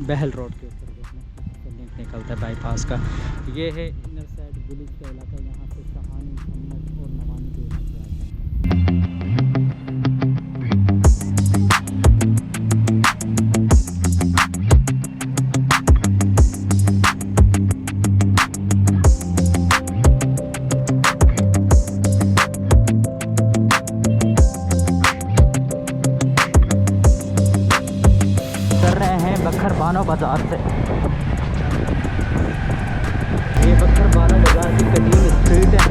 बहल road के ऊपर link निकलता है बाईपास का। ये है इनर साइड विलेज का इलाका, यहाँ से कहानी सम्मत और नवानी के इलाके आते हैं। बक्खर बानो बाज़ार से। ये बक्खर बानो बाज़ार की कदीम स्ट्रीट है।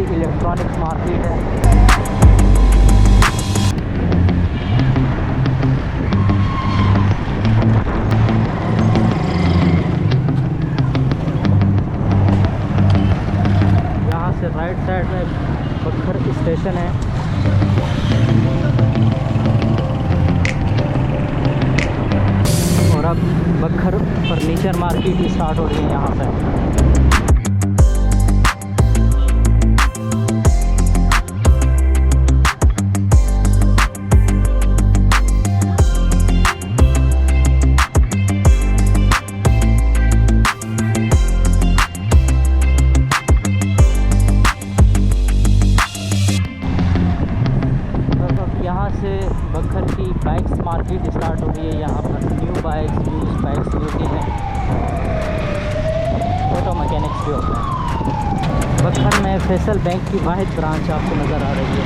इलेक्ट्रॉनिक्स मार्केट है। यहाँ से राइट साइड में बक्खर स्टेशन है। और अब बक्खर फर्नीचर मार्केट स्टार्ट हो रही है यहाँ से। यहाँ से बक्खर की बाइक्स मार्केट स्टार्ट हो रही है। यहाँ पर न्यू बाइक्स, यूज बाइक्स मिलती हैं। ऑटो मैकेनिक्स भी होता है। बक्खर में फैसल बैंक की वाहिद ब्रांच आपको नज़र आ रही है।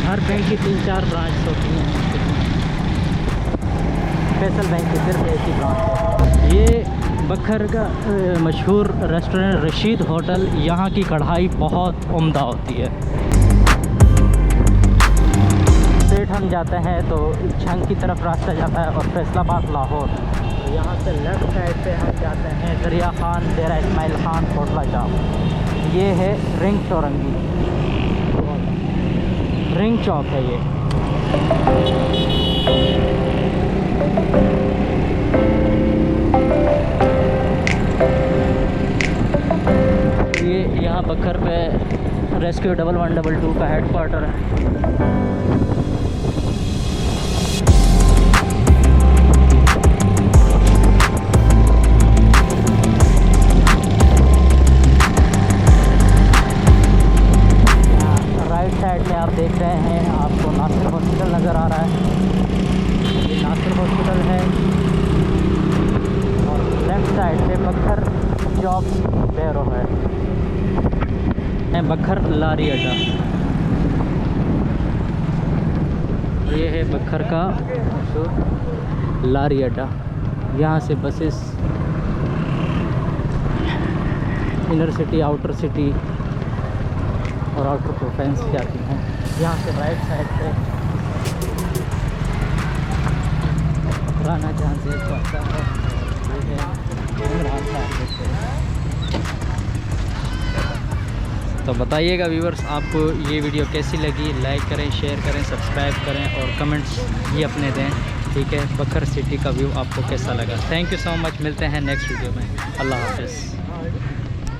हर बैंक की 3-4 ब्रांच होती हैं, फैसल बैंक की सिर्फ एक ही ब्रांच है। ये बक्खर का मशहूर रेस्टोरेंट रशीद होटल। यहाँ की कढ़ाई बहुत उम्दा होती है। हम जाते हैं तो छंग की तरफ रास्ता जाता है और फैसलाबाद लाहौर। तो यहाँ से लेफ़्ट साइड पे हम जाते हैं दरिया खान, डेरा इस्माइल खान, कोटला चौक। ये है रिंग चौरंगी, रिंग चौक है ये। ये यहाँ बक्खर पे रेस्क्यू 1112 का हेडक्वार्टर है। साइड में आप देख रहे हैं, आपको नासिर हॉस्पिटल नज़र आ रहा है। ये नासिर हॉस्पिटल है। और लेफ्ट साइड पे बक्खर जॉब बैरो है। बक्खर लारी अड्डा। ये है बक्खर का लारी अड्डा। यहाँ से buses inner city, outer city और आउटर प्रोफेंस जाती हैं। यहाँ से राइट साइड पे पुराना जहाँ से पड़ता है। तो बताइएगा व्यूवर्स, आपको ये वीडियो कैसी लगी। लाइक करें, शेयर करें, सब्सक्राइब करें और कमेंट्स भी अपने दें। ठीक है, बक्खर सिटी का व्यू आपको कैसा लगा। Thank you so much. मिलते हैं नेक्स्ट वीडियो में। अल्लाह हाफ़िज़।